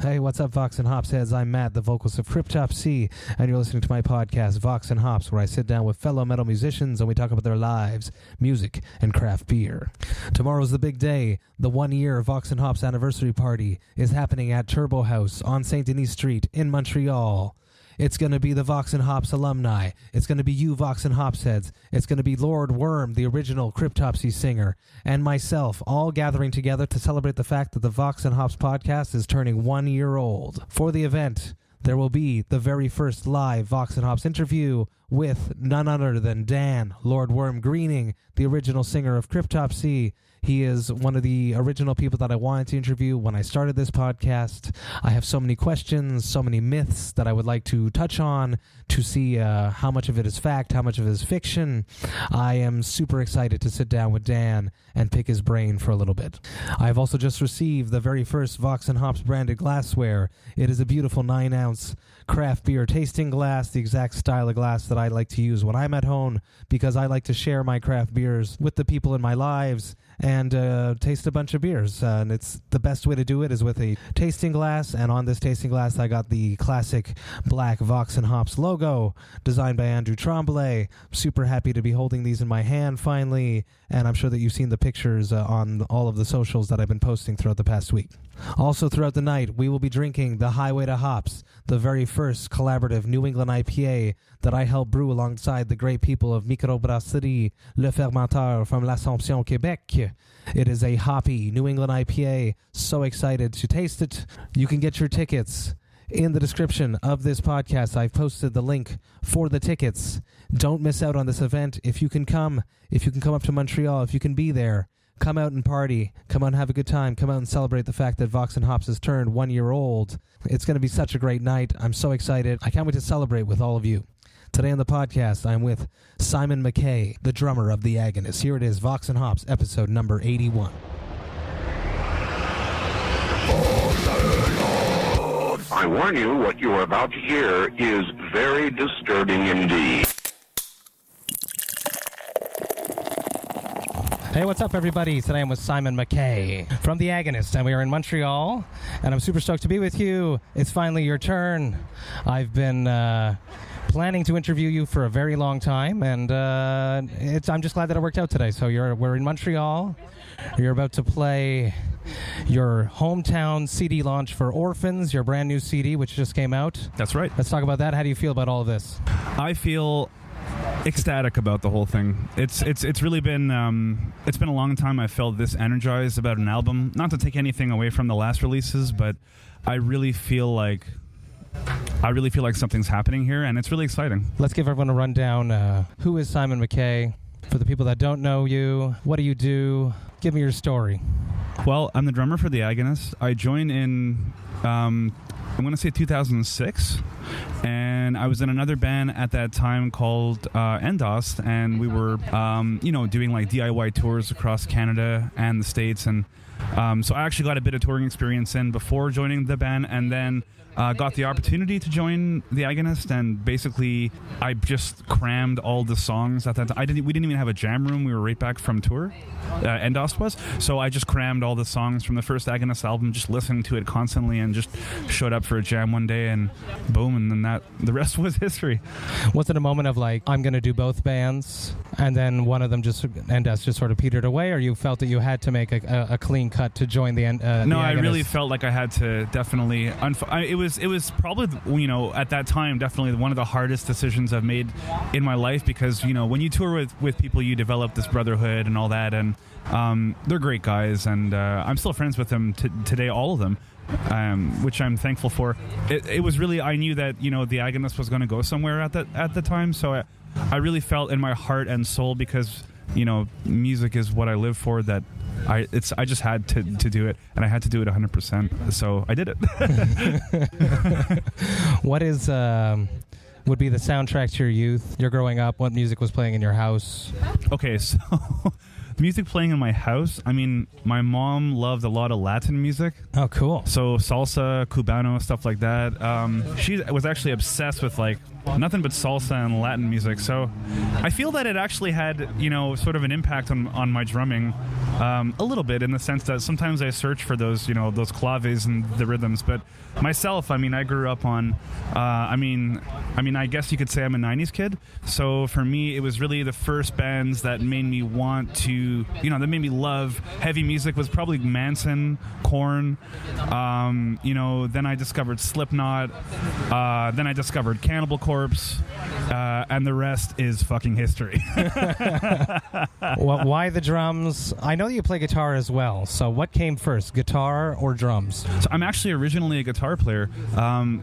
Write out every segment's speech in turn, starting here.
Hey, what's up, Vox and Hops heads? I'm Matt, the vocalist of Cryptopsy, and you're listening to my podcast, Vox and Hops, where I sit down with fellow metal musicians and we talk about their lives, music, and craft beer. Tomorrow's the big day. The 1-year Vox and Hops anniversary party is happening at Turbo House on St. Denis Street in Montreal. It's going to be the Vox and Hops alumni. It's going to be you, Vox and Hops heads. It's going to be Lord Worm, the original Cryptopsy singer, and myself, all gathering together to celebrate the fact that the Vox and Hops podcast is turning 1 year old. For the event, there will be the very first live Vox and Hops interview with none other than Dan, Lord Worm Greening, the original singer of Cryptopsy. He is one of the original people that I wanted to interview when I started this podcast. I have so many questions, so many myths that I would like to touch on to see how much of it is fact, how much of it is fiction. I am super excited to sit down with Dan and pick his brain for a little bit. I have also just received the very first Vox and Hops branded glassware. It is a beautiful 9-ounce craft beer tasting glass, the exact style of glass that I like to use when I'm at home, because I like to share my craft beers with the people in my lives and taste a bunch of beers. And it's the best way to do it is with a tasting glass. And on this tasting glass, I got the classic black Vox and Hops logo designed by Andrew Tremblay. I'm super happy to be holding these in my hand finally. And I'm sure that you've seen the pictures on all of the socials that I've been posting throughout the past week. Also throughout the night, we will be drinking the Highway to Hops, the very first collaborative New England IPA that I helped brew alongside the great people of Microbrasserie Le Fermentor from l'Assomption, Quebec. It is a hoppy New England IPA. So excited to taste it. You can get your tickets in the description of this podcast. I've posted the link for the tickets. Don't miss out on this event. If you can come up to Montreal, if you can be there, come out and party. Come out and have a good time. Come out and celebrate the fact that Vox and Hops has turned 1 year old. It's going to be such a great night. I'm so excited. I can't wait to celebrate with all of you. Today on the podcast, I'm with Simon Mckay, the drummer of the Agonist. Here it is, Vox and Hops, episode number 81. I warn you, what you are about to hear is very disturbing indeed. Hey, what's up, everybody? Today I'm with Simon Mckay from The Agonist, and we are in Montreal, and I'm super stoked to be with you. It's finally your turn. I've been planning to interview you for a very long time, and I'm just glad that it worked out today. So we're in Montreal. You're about to play your hometown CD launch for Orphans, your brand new CD, which just came out. That's right. Let's talk about that. How do you feel about all of this? I feel ecstatic about the whole thing. It's really been it's been a long time I felt this energized about an album. Not to take anything away from the last releases, but I really feel like something's happening here, and it's really exciting. Let's give everyone a rundown. Who is Simon Mckay? For the people that don't know you, what do you do? Give me your story. Well, I'm the drummer for The Agonist. I joined in, I'm going to say 2006, and I was in another band at that time called Enthusiast, and we were, doing like DIY tours across Canada and the States, and so I actually got a bit of touring experience in before joining the band, and then got the opportunity to join The Agonist, and basically I just crammed all the songs at that time. We didn't even have a jam room. We were right back from tour. Endost was. So I just crammed all the songs from the first Agonist album, just listening to it constantly, and just showed up for a jam one day, and boom, and then the rest was history. Was it a moment of like, I'm going to do both bands, and then one of them Endost just sort of petered away, or you felt that you had to make a clean cut to join the No, I really felt like I had to definitely... It was probably, at that time, definitely one of the hardest decisions I've made in my life, because, when you tour with people, you develop this brotherhood and all that, and they're great guys, and I'm still friends with them today, all of them, which I'm thankful for. It was really, I knew that, The Agonist was going to go somewhere at the time, so I really felt in my heart and soul, because, music is what I live for, that I just had to do it, and I had to do it 100%. So I did it. What would be the soundtrack to your youth? You're growing up. What music was playing in your house? Okay, so music playing in my house. I mean, my mom loved a lot of Latin music. Oh, cool. So salsa, cubano, stuff like that. She was actually obsessed with like nothing but salsa and Latin music. So I feel that it actually had, sort of an impact on my drumming. A little bit, in the sense that sometimes I search for those, those claves and the rhythms. But myself, I grew up on, I guess you could say I'm a 90s kid. So for me, it was really the first bands that made me want to, that made me love heavy music was probably Manson, Korn. Then I discovered Slipknot. Then I discovered Cannibal Corpse. And the rest is fucking history. Well, why the drums? I know you play guitar as well. So what came first, guitar or drums? So I'm actually originally a guitar player.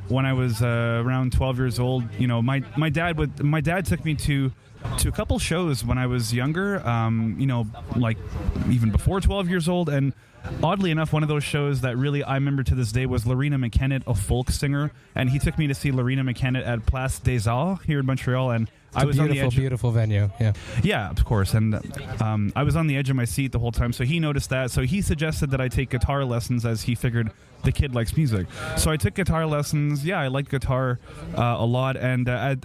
When I was around 12 years old, my dad took me to a couple shows when I was younger, like even before 12 years old. And oddly enough, one of those shows that really I remember to this day was Lorena McKennitt, a folk singer. And he took me to see Lorena McKennitt at Place des Arts here in Montreal. And I was on the edge. Beautiful venue. Yeah, of course. And I was on the edge of my seat the whole time. So he noticed that. So he suggested that I take guitar lessons, as he figured the kid likes music. So I took guitar lessons. Yeah, I liked guitar a lot. And, I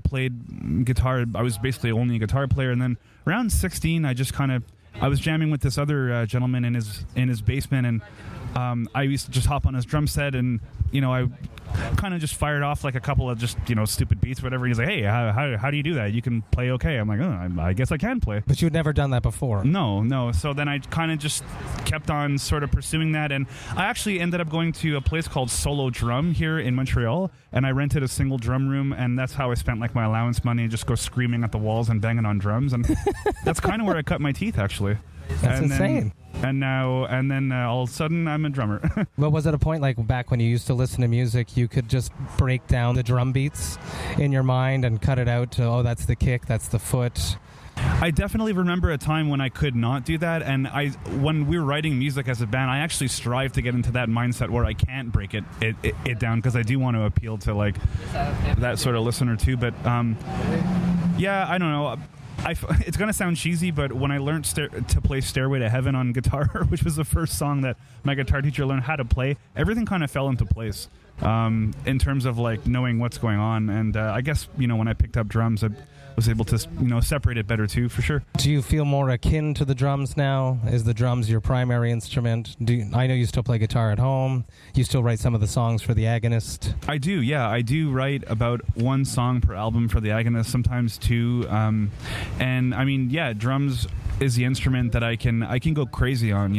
played guitar. I was basically only a guitar player. And then around 16, I was jamming with this other gentleman in his basement. And I used to just hop on his drum set, and I kind of just fired off like a couple of just stupid beats, whatever. He's like, "Hey, how do you do that? You can play okay." I'm like, "Oh, I guess I can play." But you'd never done that before. No. So then I kind of just kept on sort of pursuing that, and I actually ended up going to a place called Solo Drum here in Montreal, and I rented a single drum room, and that's how I spent like my allowance money, just go screaming at the walls and banging on drums, and that's kind of where I cut my teeth, actually. That's insane. And then all of a sudden, I'm a drummer. But was it a point like back when you used to listen to music, you could just break down the drum beats in your mind and cut it out to, that's the kick, that's the foot? I definitely remember a time when I could not do that, and when we were writing music as a band, I actually strive to get into that mindset where I can't break it down, because I do want to appeal to like that sort of listener too. But yeah, I don't know. It's going to sound cheesy, but when I learned to play Stairway to Heaven on guitar, which was the first song that my guitar teacher learned how to play, everything kind of fell into place in terms of like knowing what's going on. And I guess, when I picked up drums, I was able to, separate it better too, for sure. Do you feel more akin to the drums now? Is the drums your primary instrument? I know you still play guitar at home. You still write some of the songs for the Agonist. I do, yeah. I do write about one song per album for the Agonist, sometimes two. And I mean, yeah, drums is the instrument that I can go crazy on.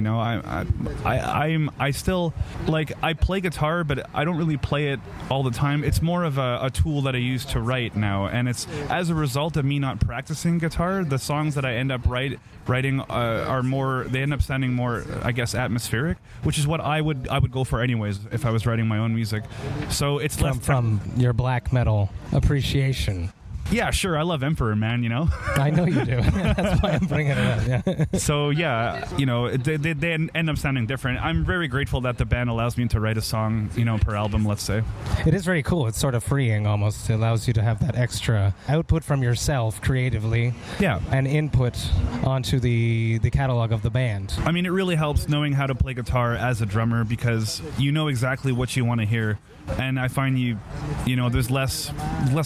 I still I play guitar, but I don't really play it all the time. It's more of a tool that I use to write now, and it's as a result of me not practicing guitar, the songs that I end up writing are more, they end up sounding more, I guess, atmospheric, which is what I would go for anyways if I was writing my own music. So it's from your black metal appreciation. Yeah, sure. I love Emperor, man, I know you do. That's why I'm bringing it up. Yeah. So, yeah, they end up sounding different. I'm very grateful that the band allows me to write a song, per album, let's say. It is very cool. It's sort of freeing almost. It allows you to have that extra output from yourself creatively. Yeah. And input onto the catalog of the band. I mean, it really helps knowing how to play guitar as a drummer, because you know exactly what you want to hear. And I find there's less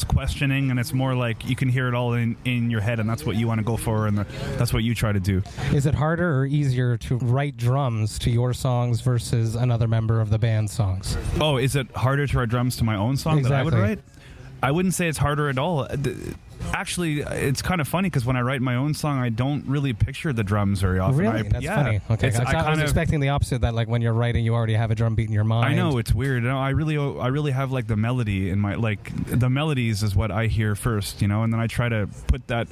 questioning, and it's more like you can hear it all in your head, and that's what you want to go for, and that's what you try to do. Is it harder or easier to write drums to your songs versus another member of the band's songs? Oh, is it harder to write drums to my own song that I would write? I wouldn't say it's harder at all. Actually, it's kind of funny because when I write my own song, I don't really picture the drums very often. Really? That's funny. Okay, I was expecting the opposite, that like when you're writing, you already have a drum beat in your mind. I know, it's weird. I really have like the melody in my, like the melodies is what I hear first, and then I try to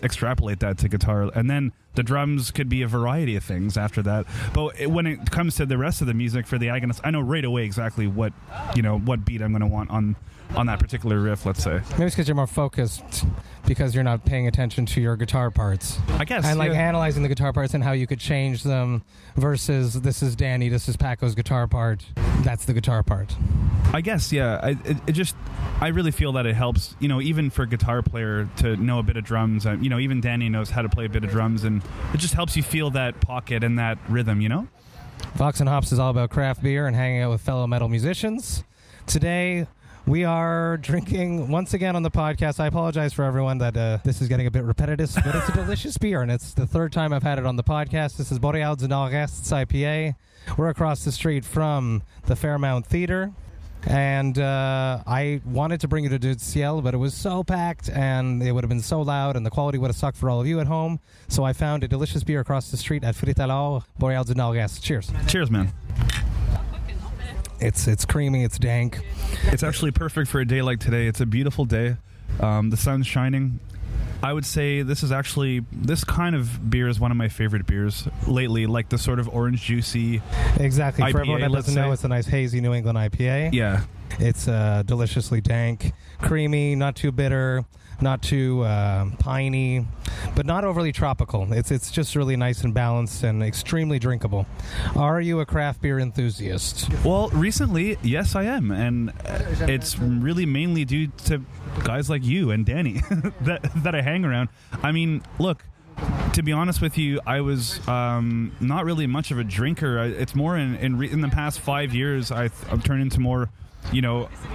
extrapolate that to guitar, and then the drums could be a variety of things after that. But when it comes to the rest of the music for the Agonist, I know right away exactly what beat I'm going to want on that particular riff, let's say. Maybe it's because you're more focused, because you're not paying attention to your guitar parts. I guess. And analyzing the guitar parts and how you could change them versus this is Danny, this is Paco's guitar part. That's the guitar part. I guess, yeah. I really feel that it helps, even for a guitar player to know a bit of drums. Even Danny knows how to play a bit of drums, and it just helps you feel that pocket and that rhythm, Vox and Hops is all about craft beer and hanging out with fellow metal musicians. Today, We are drinking once again on the podcast. I apologize for everyone that this is getting a bit repetitive, but it's a delicious beer, and it's the third time I've had it on the podcast. This is Boreal du Nord IPA. We're across the street from the Fairmount Theater, and I wanted to bring you to Du Ciel, but it was so packed, and it would have been so loud, and the quality would have sucked for all of you at home. So I found a delicious beer across the street at Fritalor, Boreal du Nord. Cheers. Cheers, man. It's creamy, it's dank. It's actually perfect for a day like today. It's a beautiful day. The sun's shining. I would say this kind of beer is one of my favorite beers lately, like the sort of orange juicy Exactly. IPA, For everyone that doesn't know, it's a nice hazy New England IPA. Yeah. It's deliciously dank, creamy, not too bitter, not too piney, but not overly tropical. It's just really nice and balanced and extremely drinkable. Are you a craft beer enthusiast? Well, recently, yes, I am, and it's really mainly due to guys like you and Danny that I hang around. I mean, look, to be honest with you, I was not really much of a drinker. It's more in the past 5 years I've turned into more,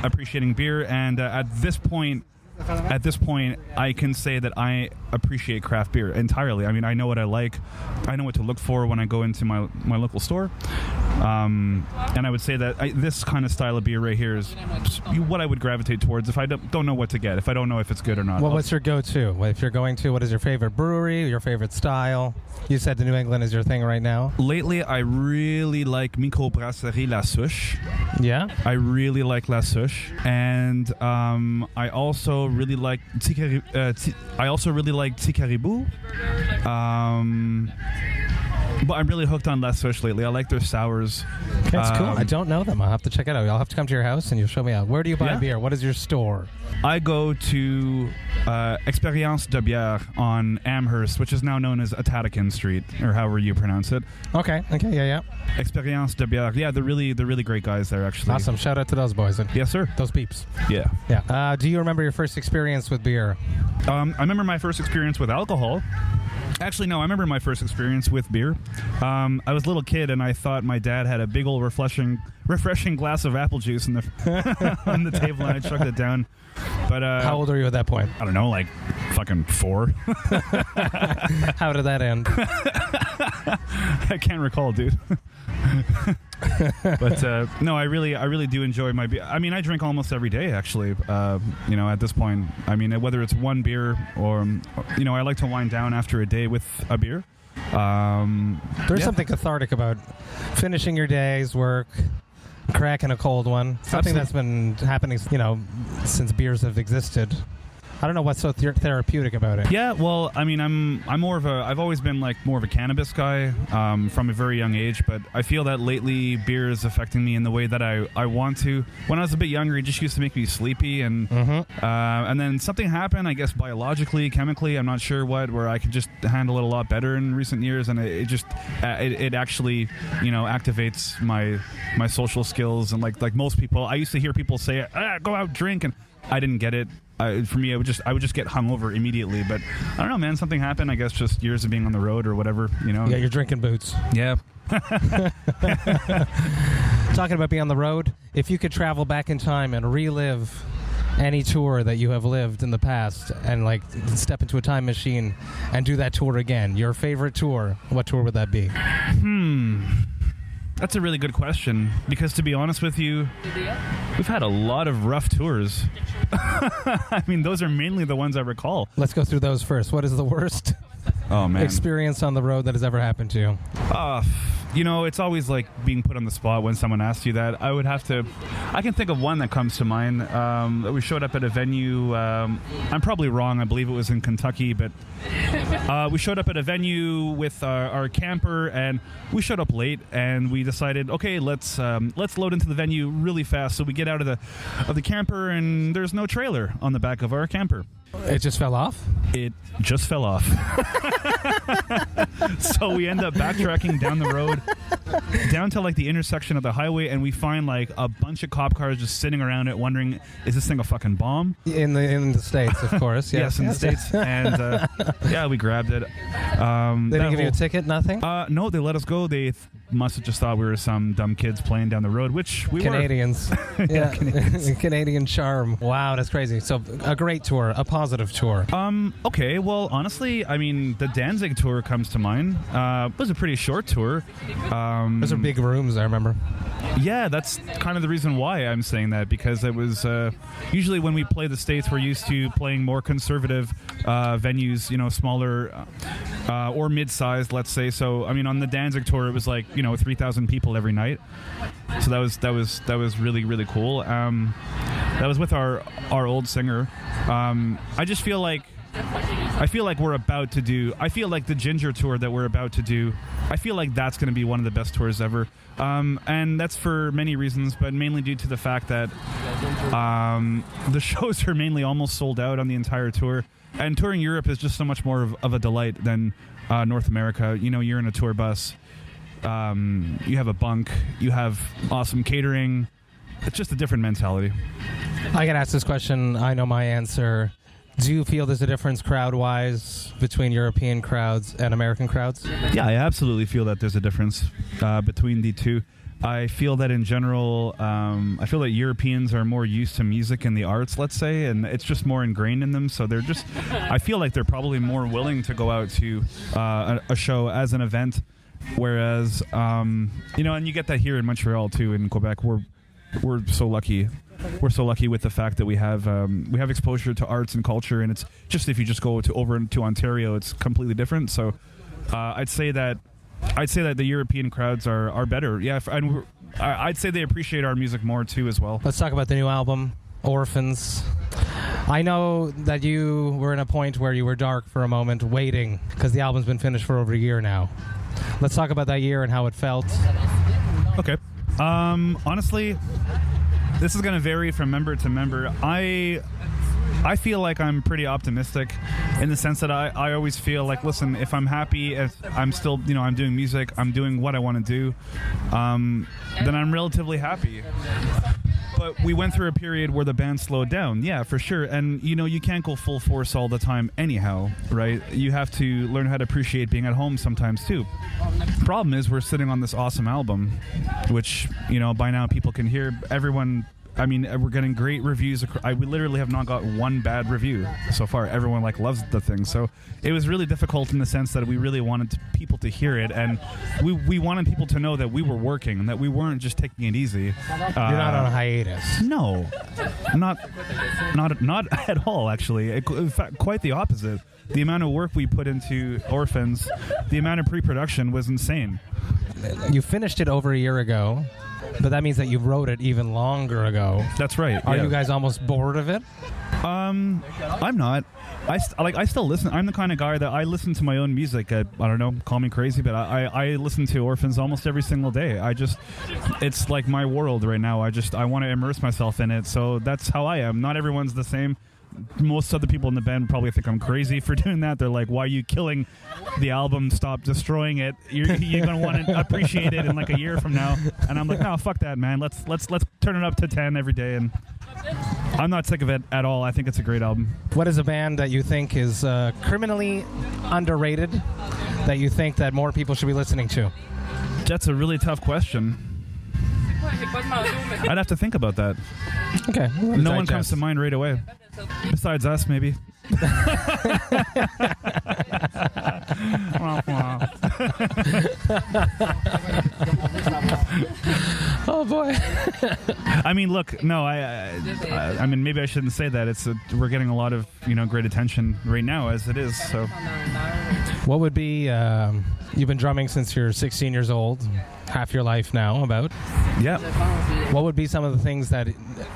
appreciating beer, and at this point, I can say that I appreciate craft beer entirely. I mean, I know what I like. I know what to look for when I go into my local store. And I would say that this kind of style of beer right here is what I would gravitate towards if I don't know what to get, if I don't know if it's good or not. Well, what's your go-to? If you're going to, what is your favorite brewery, your favorite style? You said the New England is your thing right now. Lately, I really like Microbrasserie La Souche. Yeah? I really like La Souche. And I also really like Ticaribou. But I'm really hooked on La Souche lately. I like their sours. That's cool. I don't know them. I'll have to check it out. I'll have to come to your house and you'll show me out. Where do you buy beer? What is your store? I go to Expérience de Bière on Amherst, which is now known as Atatacan Street, or however you pronounce it. Okay, yeah. Expérience de Bière. Yeah, they're really great guys there, actually. Awesome. Shout out to those boys. Yes, sir. Those peeps. Yeah. Do you remember your first experience with beer? I remember my first experience with alcohol. Actually, no, I remember my first experience with beer. I was a little kid, and I thought my dad had a big old refreshing glass of apple juice on the table, and I chugged it down. But how old are you at that point? I don't know, like fucking 4. How did that end? I can't recall, dude. But no, I really do enjoy my beer. I mean, I drink almost every day, actually. At this point, I mean, whether it's one beer or I like to wind down after a day with a beer. There's something cathartic about finishing your day's work, cracking a cold one. Something that's been happening, since beers have existed. I don't know what's so therapeutic about it. Yeah, well, I mean, I've always been like more of a cannabis guy from a very young age, but I feel that lately beer is affecting me in the way that I want to. When I was a bit younger, it just used to make me sleepy, and then something happened, I guess biologically, chemically, I'm not sure what, where I could just handle it a lot better in recent years, and it actually, activates my social skills, and like most people, I used to hear people say, go out, drink, and I didn't get it. For me, I would just get hungover immediately. But I don't know, man. Something happened. I guess just years of being on the road or whatever. Yeah, you're drinking boots. Yeah. Talking about being on the road, if you could travel back in time and relive any tour that you have lived in the past, and like step into a time machine and do that tour again, your favorite tour, what tour would that be? That's a really good question, because to be honest with you, we've had a lot of rough tours. I mean, those are mainly the ones I recall. Let's go through those first. What is the worst experience on the road that has ever happened to you? It's always like being put on the spot when someone asks you that. I can think of one that comes to mind. We showed up at a venue. I'm probably wrong. I believe it was in Kentucky, but we showed up at a venue with our camper, and we showed up late, and we decided, okay, let's load into the venue really fast. So we get out of the camper, and there's no trailer on the back of our camper. It just fell off? It just fell off. So we end up backtracking down the road down to like the intersection of the highway, and we find like a bunch of cop cars just sitting around it, wondering, is this thing a fucking bomb? In the States, of course. Yes, in the States. And yeah, we grabbed it. They didn't give you a ticket, nothing? No, they let us go. They must have just thought we were some dumb kids playing down the road, which we Canadians. were. Yeah, Canadians. Canadian charm. Wow, that's crazy. So a great tour, a positive tour. Okay, well, honestly, I mean, the Danzig Tour comes to mind. It was a pretty short tour. Those are big rooms, I remember. Yeah, that's kind of the reason why I'm saying that, because it was usually when we play the States, we're used to playing more conservative venues, smaller or mid-sized, let's say. So, I mean, on the Danzig Tour, it was like 3,000 people every night. So that was really, really cool. That was with our old singer. I just feel like we're about to do. I feel like the Ginger Tour that we're about to do, I feel like that's going to be one of the best tours ever. And that's for many reasons, but mainly due to the fact that the shows are mainly almost sold out on the entire tour. And touring Europe is just so much more of a delight than North America. You're in a tour bus. You have a bunk. You have awesome catering. It's just a different mentality. I get asked this question. I know my answer. Do you feel there's a difference crowd-wise between European crowds and American crowds? Yeah, I absolutely feel that there's a difference between the two. I feel that in general, I feel that Europeans are more used to music and the arts, let's say, and it's just more ingrained in them. So I feel like they're probably more willing to go out to a show as an event. Whereas, and you get that here in Montreal too, in Quebec. We're so lucky. We're so lucky with the fact that we have exposure to arts and culture, and it's just, if you just go over to Ontario, it's completely different. So I'd say that the European crowds are better. Yeah, and I'd say they appreciate our music more too as well. Let's talk about the new album, Orphans. I know that you were in a point where you were dark for a moment, waiting, because the album's been finished for over a year now. Let's talk about that year and how it felt. Okay. Honestly, this is going to vary from member to member. I feel like I'm pretty optimistic in the sense that I always feel like, listen, if I'm happy, if I'm still, I'm doing music, I'm doing what I want to do, then I'm relatively happy. But we went through a period where the band slowed down. Yeah, for sure. And, you can't go full force all the time anyhow, right? You have to learn how to appreciate being at home sometimes, too. Problem is, we're sitting on this awesome album, which, by now people can hear. We're getting great reviews. We literally have not got one bad review so far. Everyone loves the thing. So it was really difficult in the sense that we really wanted people to hear it, and we wanted people to know that we were working and that we weren't just taking it easy. You're not on a hiatus. No, not at all. Actually, in fact, quite the opposite. The amount of work we put into Orphans, the amount of pre-production was insane. You finished it over a year ago. But that means that you wrote it even longer ago. That's right. Are you guys almost bored of it? I'm not. I still listen. I'm the kind of guy that I listen to my own music. I don't know, call me crazy, but I listen to Orphans almost every single day. It's like my world right now. I want to immerse myself in it. So that's how I am. Not everyone's the same. Most other people in the band probably think I'm crazy for doing that. They're like, why are you killing the album? Stop destroying it. You're going to want to appreciate it in like a year from now. And I'm like, no, fuck that, man. Let's turn it up to 10 every day. And I'm not sick of it at all. I think it's a great album. What is a band that you think is criminally underrated, that you think that more people should be listening to? That's a really tough question. I'd have to think about that. Okay. No one comes to mind right away. Besides us, maybe. Oh boy. I mean, look, no, I mean, maybe I shouldn't say that. We're getting a lot of great attention right now as it is. So, what would be? You've been drumming since you're 16 years old, half your life now, about. Yeah. What would be some of the things that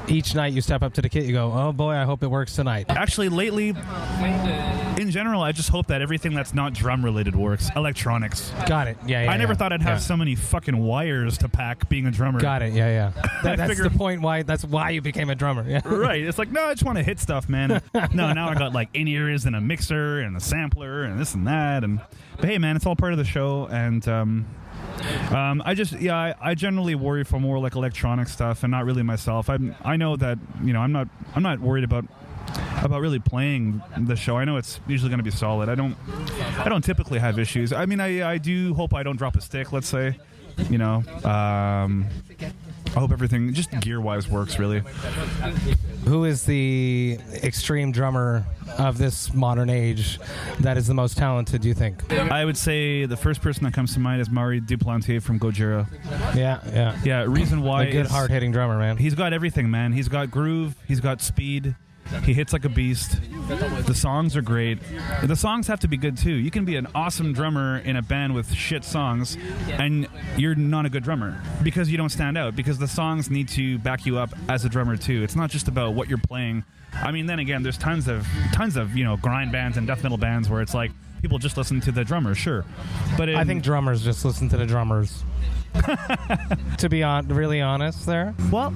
each night you step up to the kit, you go, oh boy, I hope it works tonight? Actually, lately, in general, I just hope that everything that's not drum related works. Electronics. Got it. Yeah. I never thought I'd have so many fucking wires to pack being a drummer. Got it. Yeah. That's the point. That's why you became a drummer. Yeah. Right. It's like, no, I just want to hit stuff, man. No, now I got like in-ears and a mixer and a sampler and this and that. But hey, man, it's all part of the show, and I generally worry for more like electronic stuff and not really myself. I know that, I'm not worried about really playing the show. I know it's usually going to be solid. I don't typically have issues. I mean, I do hope I don't drop a stick, let's say. I hope everything just gear-wise works, really. Who is the extreme drummer of this modern age that is the most talented, do you think? I would say the first person that comes to mind is Mari Duplantier from Gojira. Yeah. Reason why a good hard-hitting drummer, man. He's got everything, man. He's got groove. He's got speed. He hits like a beast. The songs are great. The songs have to be good, too. You can be an awesome drummer in a band with shit songs, and you're not a good drummer because you don't stand out, because the songs need to back you up as a drummer, too. It's not just about what you're playing. I mean, then again, there's tons of grind bands and death metal bands where it's like people just listen to the drummer, sure. But I think drummers just listen to the drummers. To be really honest there. Well,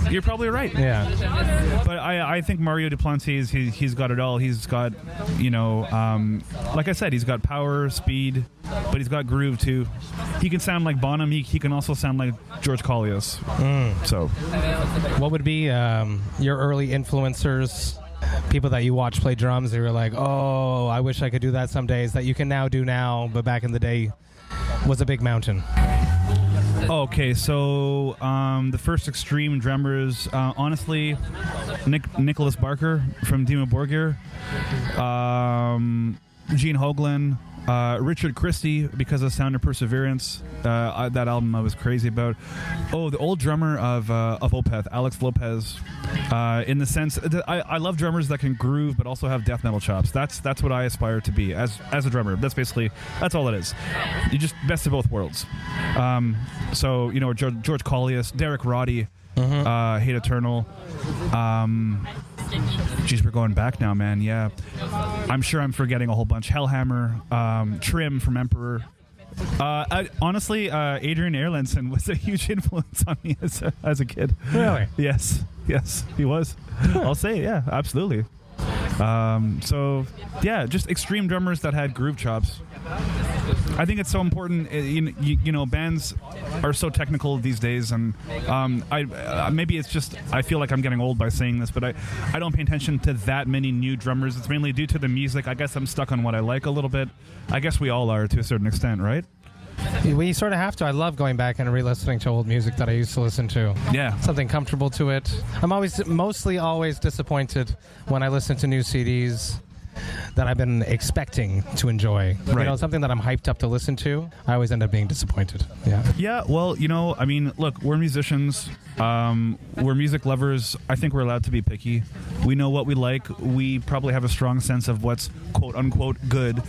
you're probably right. Yeah. But I think Mario Duplantis, he's got it all. He's got, like I said, he's got power, speed, but he's got groove too. He can sound like Bonham. He can also sound like George Collius. So, what would be your early influencers? People that you watch play drums, they were like, oh, I wish I could do that some days, that you can now do now, but back in the day was a big mountain. Okay, so the first extreme drummers, honestly, Nicholas Barker from Dimmu Borgir, Gene Hoglan, Richard Christie, because of Sound of Perseverance. That album I was crazy about. Oh, the old drummer of Opeth, Alex Lopez. In the sense that I love drummers that can groove but also have death metal chops. That's what I aspire to be as a drummer. That's all it is. You just best of both worlds. So George Collius, Derek Roddy, Hate Eternal. Geez, we're going back now, man. Yeah, I'm sure I'm forgetting a whole bunch. Hellhammer, Trim from Emperor. Honestly, Adrian Erlandson was a huge influence on me as a kid. Really? Yes, he was. I'll say, yeah, absolutely. So, yeah, just extreme drummers that had groove chops. I think it's so important. Bands are so technical these days, and maybe it's just I feel like I'm getting old by saying this, but I don't pay attention to that many new drummers. It's mainly due to the music. I guess I'm stuck on what I like a little bit. I guess we all are to a certain extent, right? We sort of have to. I love going back and re-listening to old music that I used to listen to. Yeah. Something comfortable to it. I'm mostly always disappointed when I listen to new CDs that I've been expecting to enjoy. Right. Something that I'm hyped up to listen to, I always end up being disappointed. Yeah. Yeah, well, I mean, look, we're musicians. We're music lovers. I think we're allowed to be picky. We know what we like. We probably have a strong sense of what's quote-unquote good.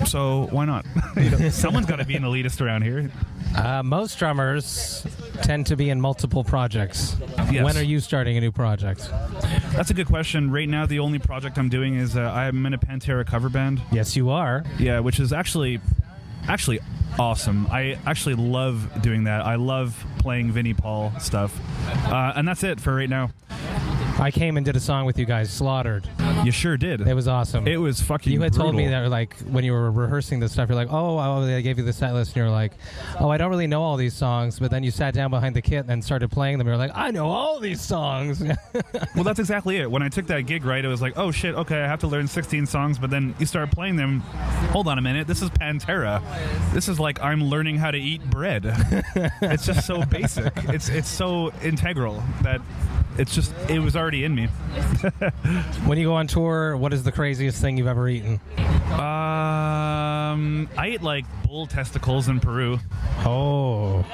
So why not? Someone's got to be an elitist around here. Most drummers tend to be in multiple projects. Yes. When are you starting a new project? That's a good question. Right now, the only project I'm doing is I'm in a Pantera cover band. Yes, you are. Yeah, which is actually awesome. I actually love doing that. I love playing Vinnie Paul stuff. And that's it for right now. I came and did a song with you guys, Slaughtered. You sure did. It was awesome. It was fucking You had brutal. told me that, like, when you were rehearsing this stuff, you're like, oh, they gave you the set list, and you're like, oh, I don't really know all these songs, but then you sat down behind the kit and started playing them, and you're like, I know all these songs. Well, that's exactly it. When I took that gig, right, it was like, oh, shit, okay, I have to learn 16 songs, but then you start playing them. Hold on a minute, this is Pantera. This is like I'm learning how to eat bread. It's just so basic. It's so integral that it was already in me. When you go on tour, what is the craziest thing you've ever eaten? I ate like bull testicles in Peru. Oh.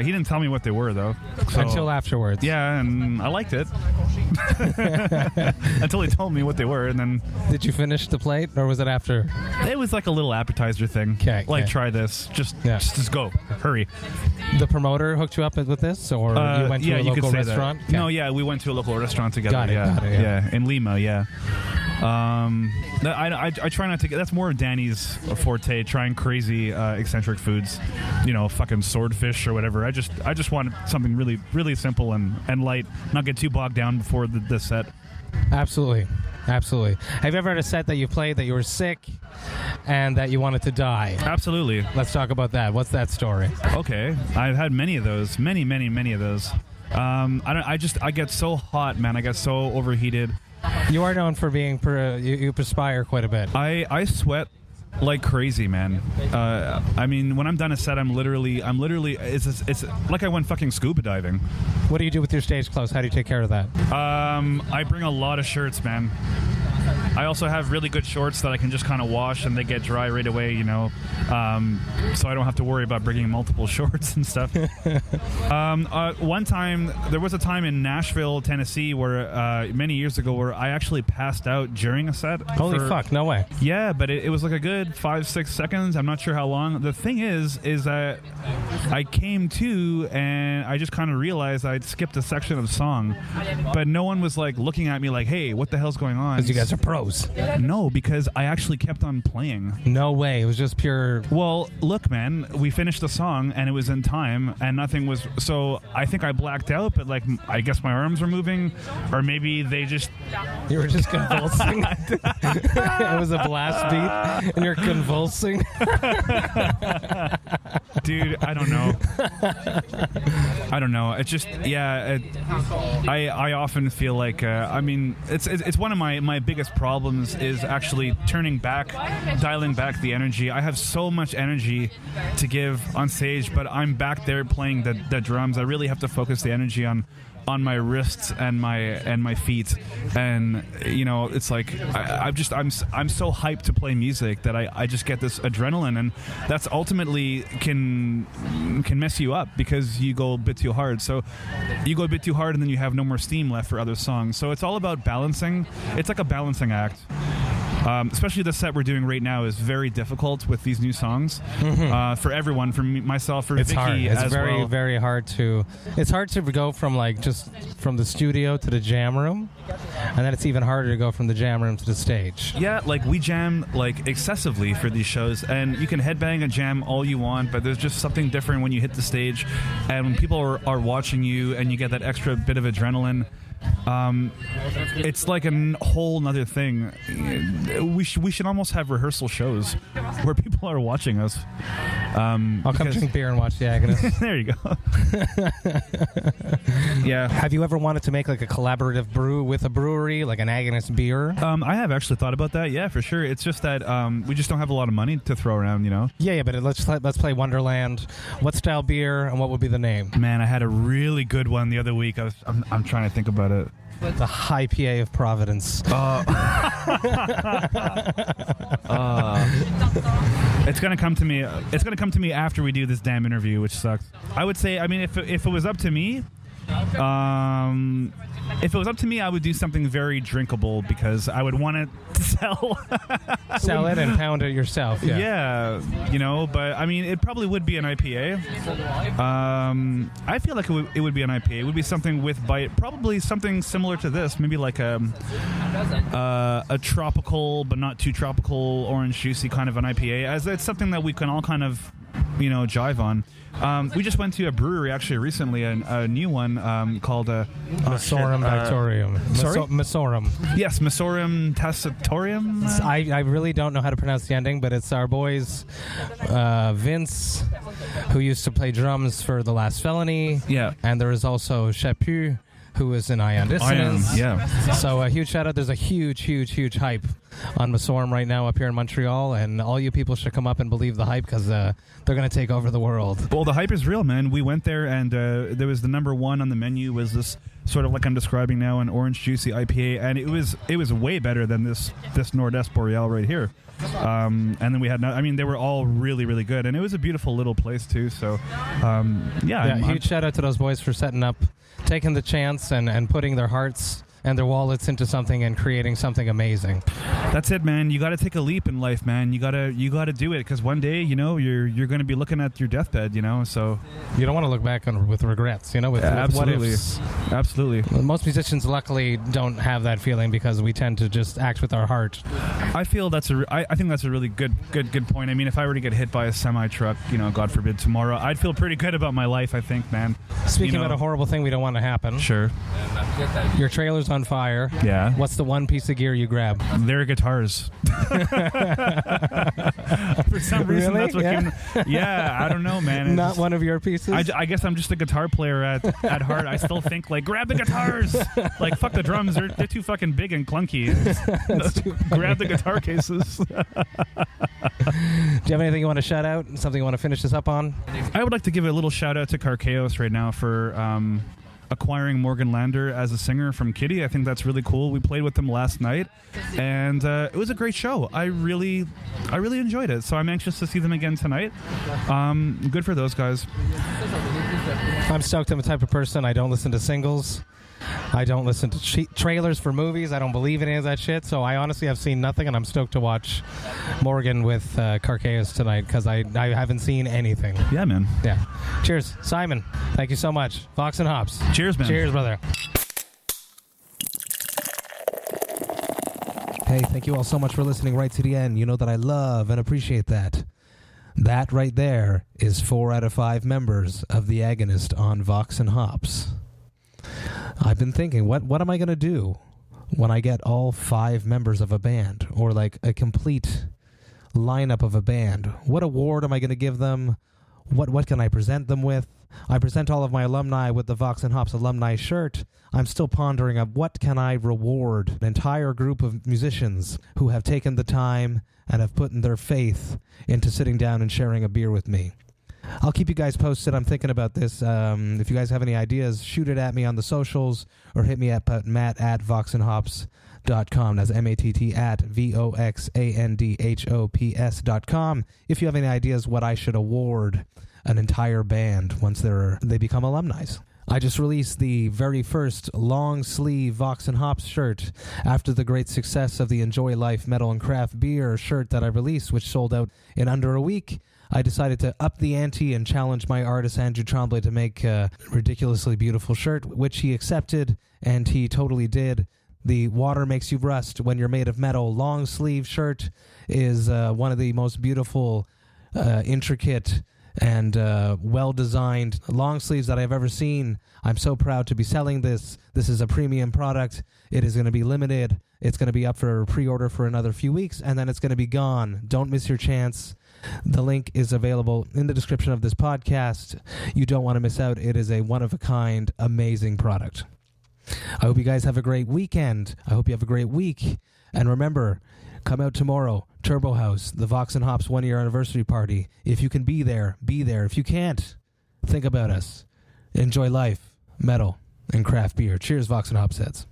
He didn't tell me what they were, though. So, until afterwards. Yeah, and I liked it. Until he told me what they were, and then... Did you finish the plate, or was it after? It was like a little appetizer thing. Okay. Like, try this. Just go. Hurry. The promoter hooked you up with this, or you went to a local restaurant? Okay. No, yeah, we went to a local restaurant together. Got it, yeah. In Lima, yeah. I try not to get... That's more of Danny's forte, trying crazy, eccentric foods. Fucking swordfish or whatever. I just want something really, really simple and light, not get too bogged down before the set. Absolutely. Have you ever had a set that you played that you were sick and that you wanted to die. Absolutely. Let's talk about that. What's that story? Okay, I've had many of those, many of those. I get so hot, man. I get so overheated. You are known for being you perspire quite a bit. I sweat like crazy, man. I mean, when I'm done a set, I'm literally it's like I went fucking scuba diving. What do you do with your stage clothes? How do you take care of that? I bring a lot of shirts, man. I also have really good shorts that I can just kind of wash and they get dry right away, you know, so I don't have to worry about bringing multiple shorts and stuff. One time, there was a time in Nashville, Tennessee, where many years ago, where I actually passed out during a set. Holy fuck, no way. Yeah, but it was like a good 5-6 seconds. I'm not sure how long. The thing is that I came to and I just kind of realized I'd skipped a section of song, but no one was like looking at me like, hey, what the hell's going on? Because you guys are pros. No, because I actually kept on playing. No way. It was just pure... Well, look, man, we finished the song and it was in time and nothing was... So I think I blacked out, but like, I guess my arms were moving, or maybe they just... You were just convulsing. It was a blast beat and you're convulsing. Dude, I don't know. It's just, yeah, I often feel like, I mean, it's one of my biggest problems is actually dialing back the energy. I have so much energy to give on stage, but I'm back there playing the drums. I really have to focus the energy on my wrists and my feet, and you know, it's like I'm so hyped to play music that I just get this adrenaline, and that's ultimately can mess you up because you go a bit too hard. So you go a bit too hard and then you have no more steam left for other songs. So it's all about balancing. It's like a balancing act. Especially the set we're doing right now is very difficult with these new songs. For everyone, for me, myself, for it's Vicky hard. It's as very, well. very hard to... It's hard to go from like just from the studio to the jam room, and then it's even harder to go from the jam room to the stage. Yeah, like we jam like excessively for these shows, and you can headbang and jam all you want, but there's just something different when you hit the stage, and when people are watching you, and you get that extra bit of adrenaline. It's like a whole nother thing. We should almost have rehearsal shows where people are watching us. I'll come drink beer and watch the Agonist. There you go. Yeah. Have you ever wanted to make like a collaborative brew with a brewery, like an Agonist beer? I have actually thought about that. Yeah, for sure. It's just that we just don't have a lot of money to throw around, you know. Yeah, but let's play Wonderland. What style beer and what would be the name? Man, I had a really good one the other week. I'm trying to think about it. The High PA of Providence. It's gonna come to me. It's gonna come to me after we do this damn interview, which sucks. I would say, I mean, if it was up to me, I would do something very drinkable because I would want to sell it and pound it yourself. Yeah, you know. But I mean, it probably would be an IPA. I feel like it would be an IPA. It would be something with bite, probably something similar to this. Maybe like a tropical but not too tropical orange juicy kind of an IPA. As it's something that we can all kind of, you know, jive on. We just went to a brewery actually recently, a new one called Masorum Dictorium. Sorry? Masorum. Yes, Masorum Tacitorium. I really don't know how to pronounce the ending, but it's our boys Vince, who used to play drums for The Last Felony. Yeah. And there is also Chapu, who is in Ion Dissonance. Yeah. So a huge shout out. There's a huge hype on Masorum right now up here in Montreal, and all you people should come up and believe the hype because they're going to take over the world. Well, the hype is real, man. We went there, and there was the number one on the menu was this sort of like I'm describing now, an orange juicy IPA, and it was way better than this Nord-Est Boreal right here. And then we had, they were all really, really good, and it was a beautiful little place too. So, huge shout out to those boys for setting up, taking the chance, and putting their hearts and their wallets into something and creating something amazing. That's it, man. You got to take a leap in life, man. You got to do it because one day, you know, you're going to be looking at your deathbed, you know. So you don't want to look back on with regrets, you know. With absolutely, what ifs. Absolutely. Most musicians, luckily, don't have that feeling because we tend to just act with our heart. I feel I think that's a really good point. I mean, if I were to get hit by a semi truck, you know, God forbid tomorrow, I'd feel pretty good about my life. I think, man. Speaking about a horrible thing we don't want to happen. Sure. Your trailer's on fire. Yeah. What's the one piece of gear you grab? Their guitars. For some reason, Really? that's what came. Yeah, I don't know, man. Not one of your pieces? I guess I'm just a guitar player at heart. I still think, like, grab the guitars. Like, fuck the drums. They're too fucking big and clunky. Grab the guitar cases. Do you have anything you want to shout out? Something you want to finish this up on? I would like to give a little shout out to Carchaos right now for acquiring Morgan Lander as a singer from Kitty. I think that's really cool. We played with them last night, and it was a great show. I really enjoyed it. So I'm anxious to see them again tonight. Good for those guys. I'm stoked. I'm the type of person, I don't listen to singles. I don't listen to trailers for movies. I don't believe in any of that shit. So I honestly have seen nothing, and I'm stoked to watch Morgan with Carchaos tonight because I haven't seen anything. Yeah, man. Yeah. Cheers. Simon, thank you so much. Vox and Hops. Cheers, man. Cheers, brother. Hey, thank you all so much for listening right to the end. You know that I love and appreciate that. That right there is 4 out of 5 members of the Agonist on Vox and Hops. I've been thinking, what am I going to do when I get all 5 members of a band, or like a complete lineup of a band? What award am I going to give them? What can I present them with? I present all of my alumni with the Vox and Hops alumni shirt. I'm still pondering of what can I reward an entire group of musicians who have taken the time and have put in their faith into sitting down and sharing a beer with me. I'll keep you guys posted. I'm thinking about this. If you guys have any ideas, shoot it at me on the socials or hit me up at matt@voxandhops.com. That's MATT at VOXANDHOPS.com. If you have any ideas what I should award an entire band once they become alumni. I just released the very first long-sleeve Vox and Hops shirt after the great success of the Enjoy Life Metal and Craft Beer shirt that I released, which sold out in under a week. I decided to up the ante and challenge my artist Andrew Tremblay to make a ridiculously beautiful shirt, which he accepted, and he totally did. The Water Makes You Rust When You're Made of Metal long sleeve shirt is one of the most beautiful, intricate, and well-designed long sleeves that I've ever seen. I'm so proud to be selling this. This is a premium product. It is going to be limited. It's going to be up for pre-order for another few weeks, and then it's going to be gone. Don't miss your chance. The link is available in the description of this podcast. You don't want to miss out. It is a one-of-a-kind, amazing product. I hope you guys have a great weekend. I hope you have a great week. And remember, come out tomorrow. Turbo House, the Vox and Hops 1-year anniversary party. If you can be there, be there. If you can't, think about us. Enjoy life, metal, and craft beer. Cheers, Vox and Hops heads.